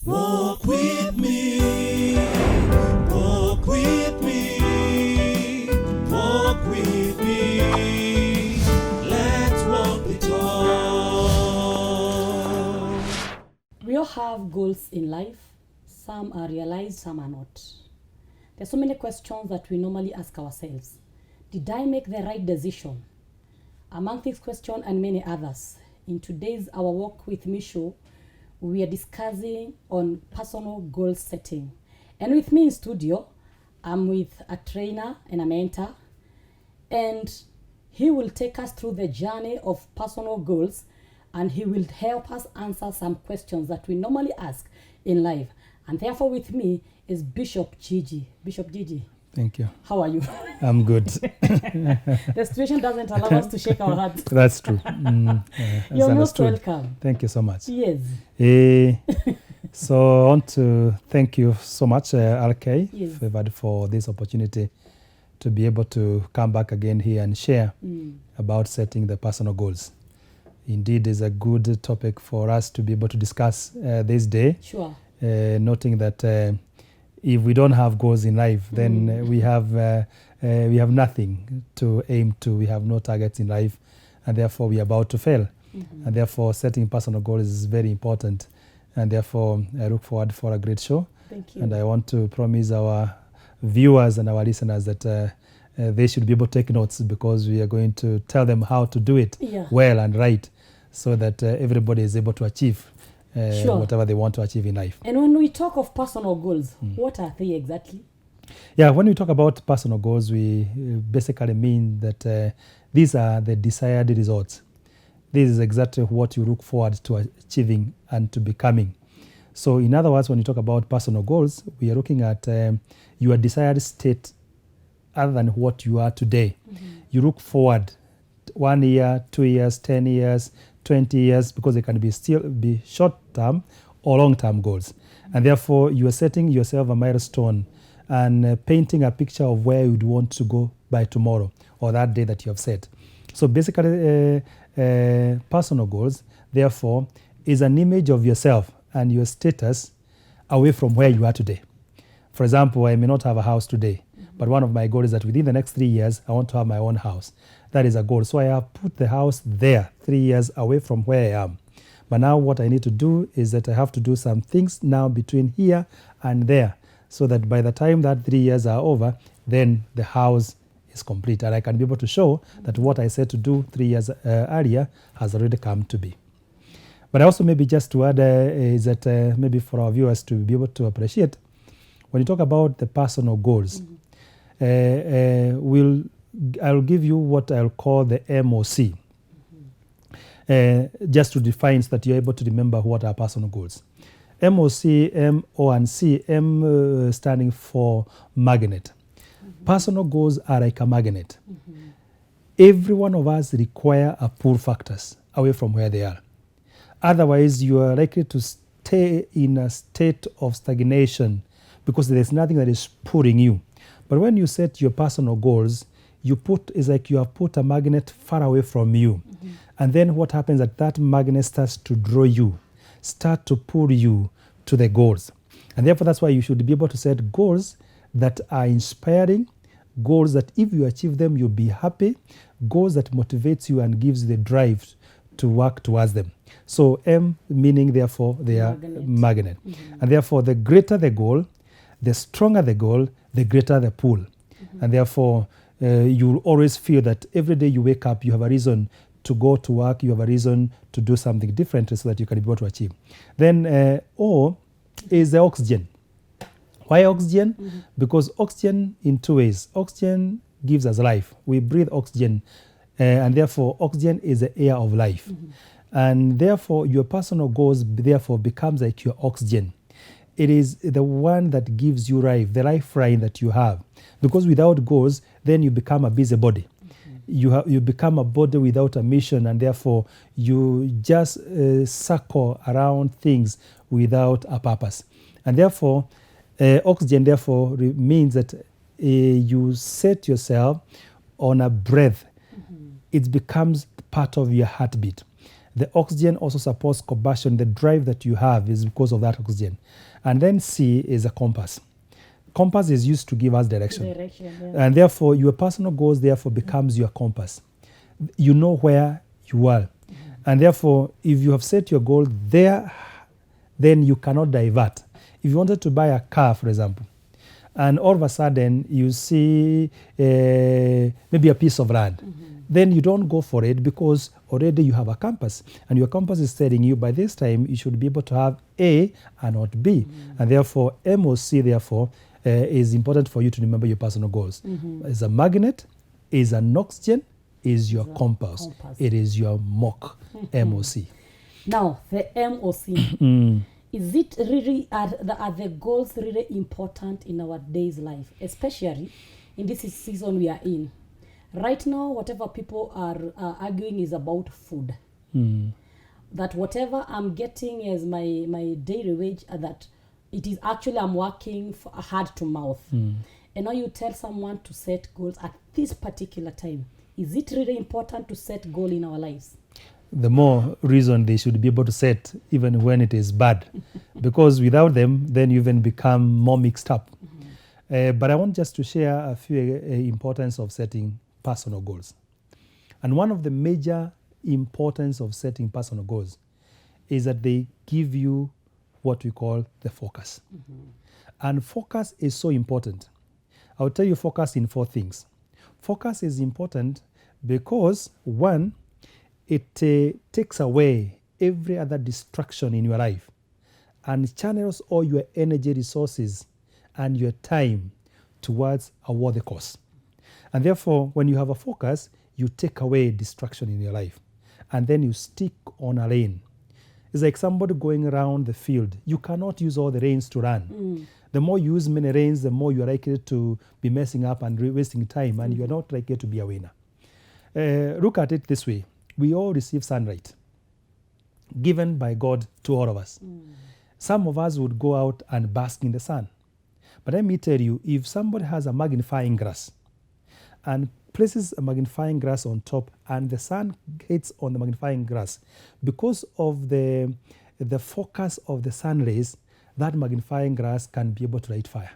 Walk with me, walk with me, walk with me. Let's walk the talk. We all have goals in life. Some are realized, some are not. There's so many questions that we normally ask ourselves. Did I make the right decision? Among these questions and many others, in today's Our Walk With Me show, we are discussing on personal goal setting. And with me in studio, I'm with a trainer and a mentor, and he will take us through the journey of personal goals, and he will help us answer some questions that we normally ask in life. And therefore with me is Bishop Gigi. Bishop Gigi, Thank you. how are you? I'm good. The situation doesn't allow us to shake our hands. That's true. That's You're most understood. welcome. Thank you so much. Yes. So I want to thank you so much, RK, Yes. for this opportunity to be able to come back again here and share about setting the personal goals. Indeed, is a good topic for us to be able to discuss this day, Sure. noting that if we don't have goals in life, then we have nothing to aim to. We have no targets in life, and therefore we are about to fail. And therefore, setting personal goals is very important. And therefore, I look forward for a great show. Thank you. And I want to promise our viewers and our listeners that they should be able to take notes, because we are going to tell them how to do it Yeah. well and right, so that everybody is able to achieve Sure. whatever they want to achieve in life. And when we talk of personal goals, what are they exactly? Yeah, when we talk about personal goals, we basically mean that these are the desired results. This is exactly what you look forward to achieving and to becoming. So in other words, when you talk about personal goals, we are looking at your desired state other than what you are today. You look forward 1 year, 2 years, 10 years, 20 years, because they can be short-term or long-term goals. And therefore, you are setting yourself a milestone and painting a picture of where you'd want to go by tomorrow or that day that you have set. So basically, personal goals, therefore, is an image of yourself and your status away from where you are today. For example, I may not have a house today, but one of my goals is that within the next 3 years, I want to have my own house. That is a goal. So I have put the house there 3 years away from where I am. But now what I need to do is that I have to do some things now between here and there, so that by the time that 3 years are over, then the house is complete. And I can be able to show that what I said to do 3 years earlier has already come to be. But also maybe just to add is that maybe for our viewers to be able to appreciate, when you talk about the personal goals, I'll give you what I'll call the MOC, just to define so that you're able to remember what are personal goals. MOC, M, O, and C, M standing for magnet. Personal goals are like a magnet. Every one of us require a pull factors away from where they are. Otherwise, you are likely to stay in a state of stagnation because there's nothing that is pulling you. But when you set your personal goals, it's like you have put a magnet far away from you. And then what happens is that magnet starts to draw you, start to pull you to the goals. And therefore, that's why you should be able to set goals that are inspiring, goals that if you achieve them, you'll be happy, goals that motivates you and gives you the drive to work towards them. So M meaning, therefore, they are magnet. And therefore, the greater the goal, the stronger the goal, the greater the pull. And therefore, you'll always feel that every day you wake up, you have a reason to go to work, you have a reason to do something different so that you can be able to achieve. Then O is the oxygen. Why oxygen? Because oxygen in two ways. Oxygen gives us life. We breathe oxygen, and therefore oxygen is the air of life. And therefore your personal goals therefore becomes like your oxygen. It is the one that gives you life, the lifeline that you have. Because without goals, then you become a busybody. You become a body without a mission, and therefore you just circle around things without a purpose. And therefore, oxygen therefore means that you set yourself on a breath. It becomes part of your heartbeat. The oxygen also supports combustion. The drive that you have is because of that oxygen. And then C is a compass. Compass is used to give us direction. Yeah. And therefore, your personal goals therefore becomes your compass. You know where you are. And therefore, if you have set your goal there, then you cannot divert. If you wanted to buy a car, for example, and all of a sudden you see maybe a piece of land, then you don't go for it because already you have a compass. And your compass is telling you by this time you should be able to have A and not B. And therefore, MOC, therefore, is important for you to remember your personal goals. It's a magnet, is an oxygen, is your compass. It is your mock, MOC. Now, the MOC. Is it really, are the goals really important in our day's life, especially in this season we are in? Right now, whatever people are arguing is about food. That whatever I'm getting as my daily wage, that it is actually I'm working for hard to mouth. And now you tell someone to set goals at this particular time. Is it really important to set goal in our lives? The more reason they should be able to set even when it is bad. Because without them, then you even become more mixed up. But I want just to share a few importance of setting personal goals. And one of the major importance of setting personal goals is that they give you what we call the focus. And focus is so important. I'll tell you focus in 4 things. Focus is important because, one, it takes away every other distraction in your life and channels all your energy resources and your time towards a worthy cause. And therefore, when you have a focus, you take away distraction in your life and then you stick on a lane. It's like somebody going around the field. You cannot use all the reins to run. The more you use many reins, the more you are likely to be messing up and wasting time, and you are not likely to be a winner. Look at it this way. We all receive sunlight given by God to all of us. Some of us would go out and bask in the sun. But let me tell you, if somebody has a magnifying glass and places a magnifying glass on top and the sun hits on the magnifying glass, because of the focus of the sun rays, that magnifying glass can be able to light fire.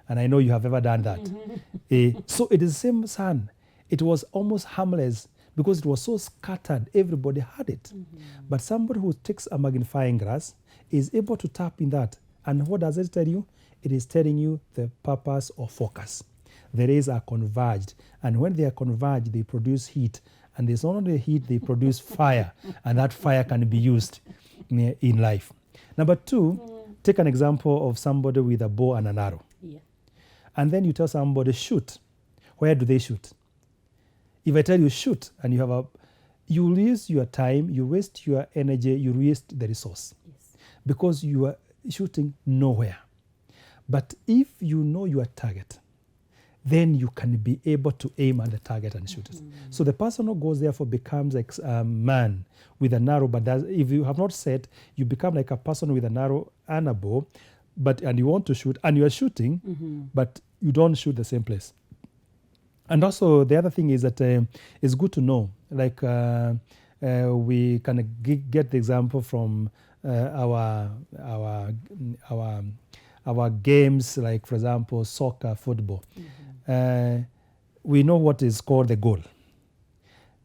And I know you have ever done that. So it is the same sun. It was almost harmless because it was so scattered, everybody had it. But somebody who takes a magnifying glass is able to tap in that. And what does it tell you? It is telling you the purpose of focus. The rays are converged. And when they are converged, they produce heat. And there's not only heat, they produce fire. And that fire can be used in life. Number 2, take an example of somebody with a bow and an arrow. And then you tell somebody, shoot. Where do they shoot? If I tell you shoot, and you waste your time, you waste your energy, you waste the resource. Because you are shooting nowhere. But if you know your target, then you can be able to aim at the target and shoot it. So the personal goals therefore becomes like a man with an arrow, but if you have not set, you become like a person with an arrow and a bow, and you want to shoot, and you are shooting, but you don't shoot the same place. And also the other thing is that it's good to know, like we can get the example from our games, like for example, soccer, football. We know what is called the goal.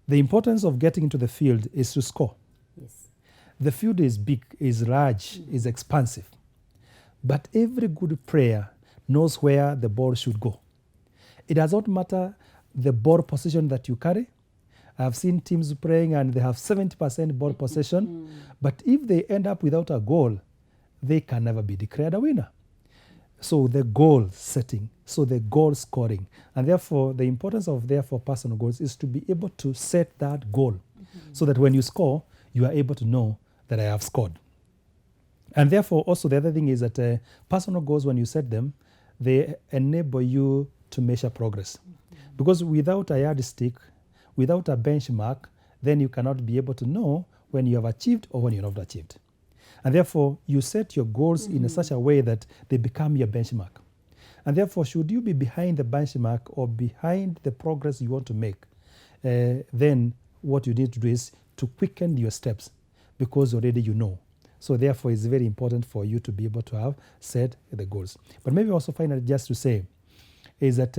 The importance of getting into the field is to score. The field is big, is large, is expansive. But every good player knows where the ball should go. It does not matter the ball position that you carry. I've seen teams playing and they have 70% ball possession, but if they end up without a goal, they can never be declared a winner. So the goal setting, so the goal scoring, and therefore the importance of personal goals is to be able to set that goal so that when you score, you are able to know that I have scored. And therefore also the other thing is that personal goals, when you set them, they enable you to measure progress. Because without a yardstick, without a benchmark, then you cannot be able to know when you have achieved or when you're not achieved. And therefore, you set your goals in such a way that they become your benchmark. And therefore, should you be behind the benchmark or behind the progress you want to make, then what you need to do is to quicken your steps because already you know. So therefore, it's very important for you to be able to have set the goals. But maybe also finally, just to say, is that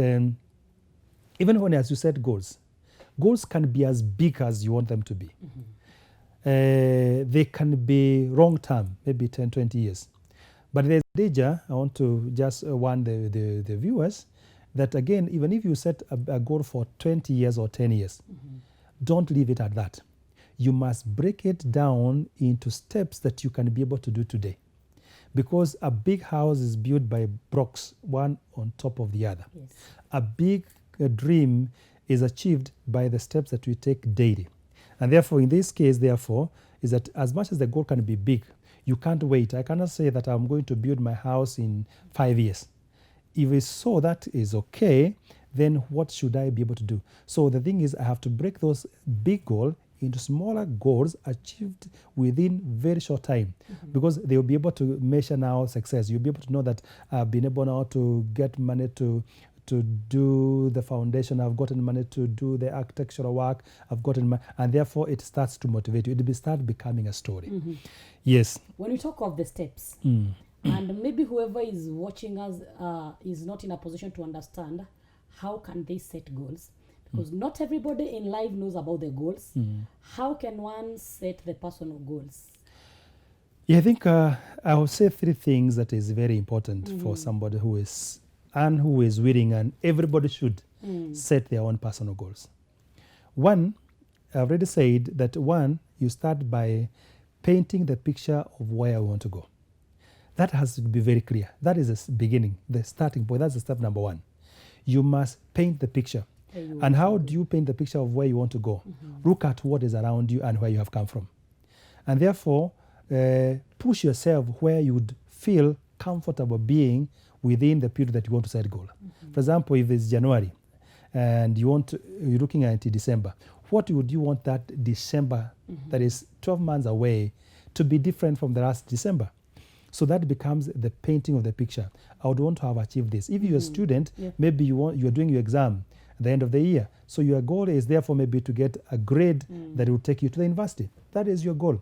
even when as you set goals can be as big as you want them to be. They can be long term, maybe 10, 20 years. But there's danger, I want to just warn the viewers, that again, even if you set a goal for 20 years or 10 years, don't leave it at that. You must break it down into steps that you can be able to do today. Because a big house is built by blocks, one on top of the other. Yes. A big dream is achieved by the steps that we take daily. And therefore, in this case, therefore, is that as much as the goal can be big, you can't wait. I cannot say that I'm going to build my house in 5 years. If it's so that is okay, then what should I be able to do? So the thing is, I have to break those big goals into smaller goals achieved within very short time, because they will be able to measure now success. You'll be able to know that I've been able now to get money to do the foundation, I've gotten money to do the architectural work, I've gotten money, and therefore it starts to motivate you. It will start becoming a story. Yes. When we talk of the steps, and maybe whoever is watching us is not in a position to understand how can they set goals, because not everybody in life knows about the goals. How can one set the personal goals? Yeah, I think I will say 3 things that is very important for somebody who is willing, and everybody should set their own personal goals. One, I've already said that you start by painting the picture of where you want to go. That has to be very clear. That is the beginning, the starting point. That's the step number 1. You must paint the picture. And how do you paint the picture of where you want to go? Look at what is around you and where you have come from. And therefore, push yourself where you would feel comfortable being within the period that you want to set goal. For example, if it's January and you're looking at December, what would you want that December, that is 12 months away, to be different from the last December? So that becomes the painting of the picture. I would want to have achieved this. If you're a student, maybe you're doing your exam at the end of the year. So your goal is therefore maybe to get a grade that will take you to the university. That is your goal.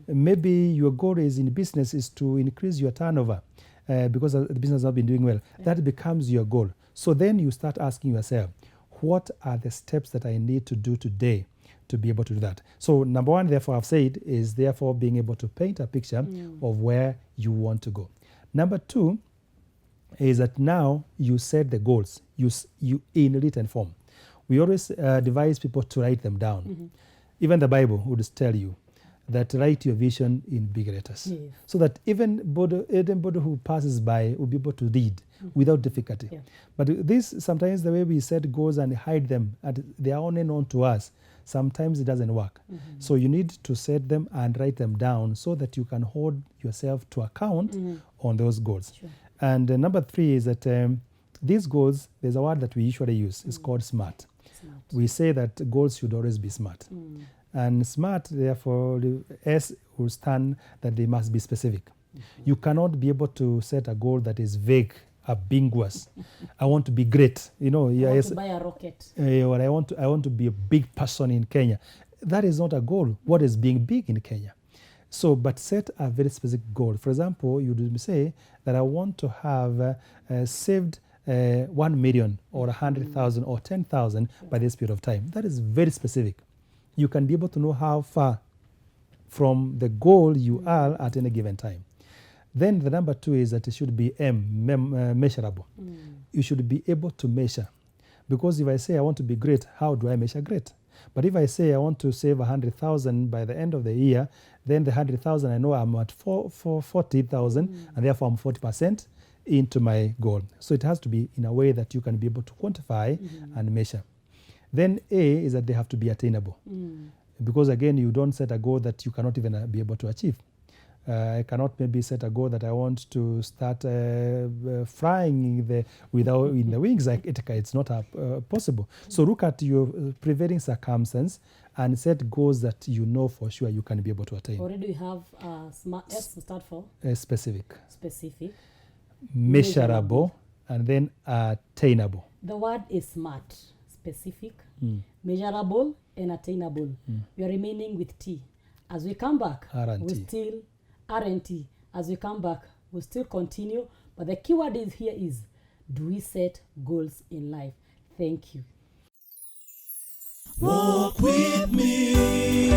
Maybe your goal is in business is to increase your turnover because the business has not been doing well. That becomes your goal. So then you start asking yourself, what are the steps that I need to do today to be able to do that? So number 1, therefore, I've said, is therefore being able to paint a picture of where you want to go. Number 2 is that now you set the goals you in written form. We always advise people to write them down. Even the Bible would tell you that write your vision in big letters, so that even anybody who passes by will be able to read without difficulty. But this, sometimes the way we set goals and hide them, and they are only known to us, sometimes it doesn't work. So you need to set them and write them down so that you can hold yourself to account on those goals. And number 3 is that these goals, there's a word that we usually use, it's called SMART. We say that goals should always be smart. And SMART, therefore, the S will stand that they must be specific. You cannot be able to set a goal that is vague, ambiguous. I want to be great. I want to buy a rocket. Or I want to be a big person in Kenya. That is not a goal. What is being big in Kenya? So, but set a very specific goal. For example, you would say that I want to have saved 1 million or 100,000 or 10,000 by this period of time. That is very specific. You can be able to know how far from the goal you are at any given time. Then the number 2 is that it should be measurable. You should be able to measure. Because if I say I want to be great, how do I measure great? But if I say I want to save 100,000 by the end of the year, then the 100,000 I know I'm at 40,000, and therefore I'm 40% into my goal. So it has to be in a way that you can be able to quantify and measure. Then A is that they have to be attainable. Because again, you don't set a goal that you cannot even be able to achieve. I cannot maybe set a goal that I want to start flying in the wings. It's not possible. So look at your prevailing circumstance and set goals that you know for sure you can be able to attain. Already we have SMART. S to start for? Specific. Measurable. And then attainable. The word is SMART. specific, measurable, and attainable. We are remaining with T. As we come back, R&T. we still R&T. As we come back, we'll still continue. But the keyword is here is, do we set goals in life? Thank you. Walk with me.